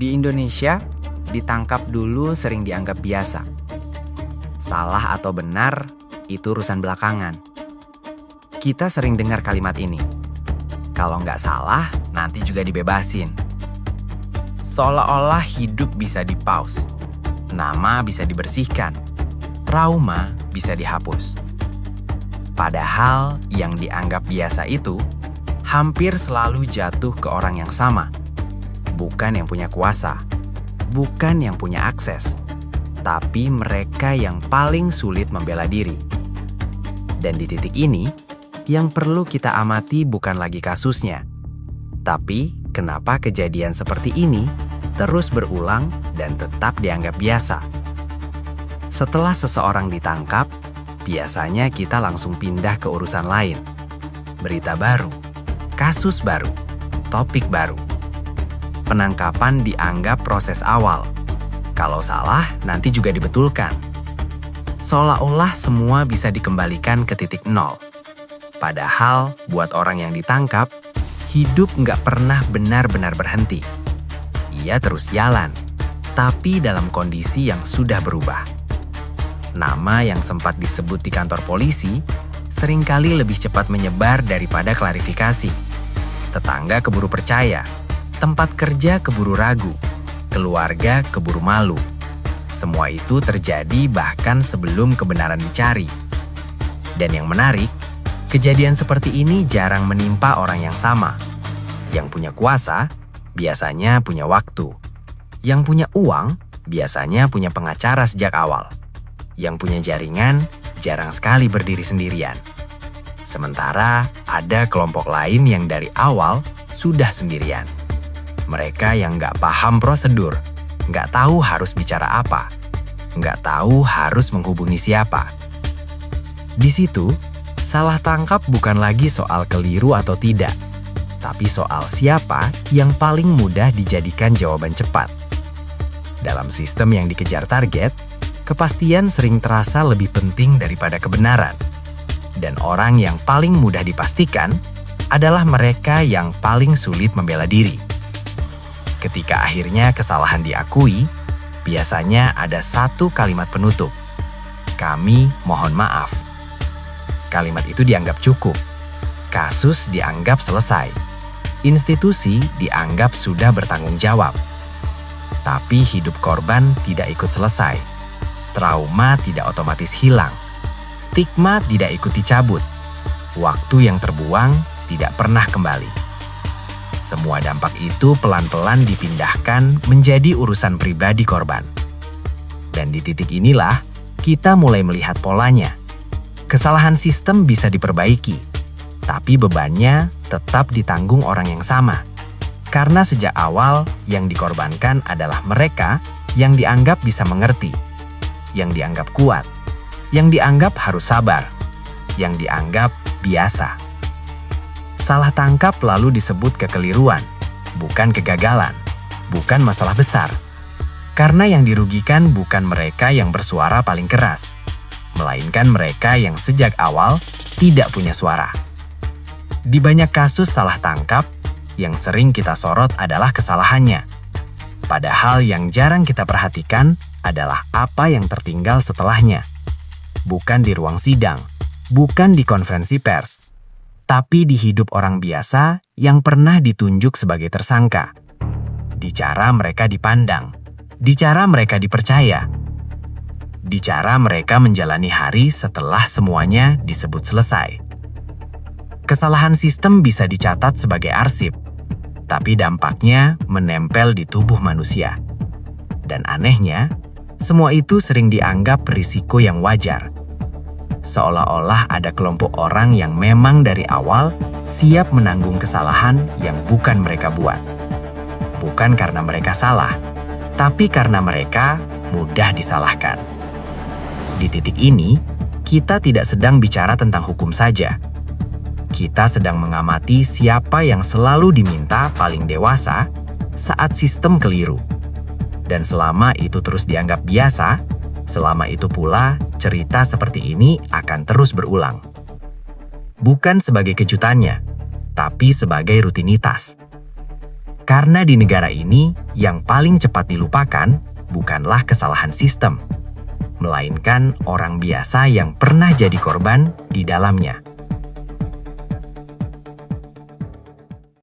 Di Indonesia, ditangkap dulu sering dianggap biasa. Salah atau benar, itu urusan belakangan. Kita sering dengar kalimat ini. Kalau nggak salah, nanti juga dibebasin. Seolah-olah hidup bisa di-pause. Nama bisa dibersihkan. Trauma bisa dihapus. Padahal yang dianggap biasa itu hampir selalu jatuh ke orang yang sama. Bukan yang punya kuasa, bukan yang punya akses, tapi mereka yang paling sulit membela diri. Dan di titik ini, yang perlu kita amati bukan lagi kasusnya, tapi kenapa kejadian seperti ini terus berulang dan tetap dianggap biasa. Setelah seseorang ditangkap, biasanya kita langsung pindah ke urusan lain. Berita baru, kasus baru, topik baru. Penangkapan dianggap proses awal. Kalau salah, nanti juga dibetulkan. Seolah-olah semua bisa dikembalikan ke titik nol. Padahal, buat orang yang ditangkap, hidup nggak pernah benar-benar berhenti. Ia terus jalan, tapi dalam kondisi yang sudah berubah. Nama yang sempat disebut di kantor polisi seringkali lebih cepat menyebar daripada klarifikasi. Tetangga keburu percaya, tempat kerja keburu ragu, keluarga keburu malu. Semua itu terjadi bahkan sebelum kebenaran dicari. Dan yang menarik, kejadian seperti ini jarang menimpa orang yang sama. Yang punya kuasa, biasanya punya waktu. Yang punya uang, biasanya punya pengacara sejak awal. Yang punya jaringan, jarang sekali berdiri sendirian. Sementara ada kelompok lain yang dari awal sudah sendirian. Mereka yang nggak paham prosedur, nggak tahu harus bicara apa, nggak tahu harus menghubungi siapa. Di situ, salah tangkap bukan lagi soal keliru atau tidak, tapi soal siapa yang paling mudah dijadikan jawaban cepat. Dalam sistem yang dikejar target, kepastian sering terasa lebih penting daripada kebenaran. Dan orang yang paling mudah dipastikan adalah mereka yang paling sulit membela diri. Ketika akhirnya kesalahan diakui, biasanya ada satu kalimat penutup. Kami mohon maaf. Kalimat itu dianggap cukup. Kasus dianggap selesai. Institusi dianggap sudah bertanggung jawab. Tapi hidup korban tidak ikut selesai. Trauma tidak otomatis hilang. Stigma tidak ikut dicabut. Waktu yang terbuang tidak pernah kembali. Semua dampak itu pelan-pelan dipindahkan menjadi urusan pribadi korban. Dan di titik inilah, kita mulai melihat polanya. Kesalahan sistem bisa diperbaiki, tapi bebannya tetap ditanggung orang yang sama. Karena sejak awal, yang dikorbankan adalah mereka yang dianggap bisa mengerti, yang dianggap kuat, yang dianggap harus sabar, yang dianggap biasa. Salah tangkap lalu disebut kekeliruan, bukan kegagalan, bukan masalah besar. Karena yang dirugikan bukan mereka yang bersuara paling keras, melainkan mereka yang sejak awal tidak punya suara. Di banyak kasus salah tangkap, yang sering kita sorot adalah kesalahannya. Padahal yang jarang kita perhatikan adalah apa yang tertinggal setelahnya. Bukan di ruang sidang, bukan di konferensi pers, tapi di hidup orang biasa yang pernah ditunjuk sebagai tersangka. Di cara mereka dipandang, di cara mereka dipercaya, di cara mereka menjalani hari setelah semuanya disebut selesai. Kesalahan sistem bisa dicatat sebagai arsip, tapi dampaknya menempel di tubuh manusia. Dan anehnya, semua itu sering dianggap risiko yang wajar. Seolah-olah ada kelompok orang yang memang dari awal siap menanggung kesalahan yang bukan mereka buat. Bukan karena mereka salah, tapi karena mereka mudah disalahkan. Di titik ini, kita tidak sedang bicara tentang hukum saja. Kita sedang mengamati siapa yang selalu diminta paling dewasa saat sistem keliru. Dan selama itu terus dianggap biasa, selama itu pula cerita seperti ini akan terus berulang. Bukan sebagai kejutannya, tapi sebagai rutinitas. Karena di negara ini, yang paling cepat dilupakan bukanlah kesalahan sistem, melainkan orang biasa yang pernah jadi korban di dalamnya.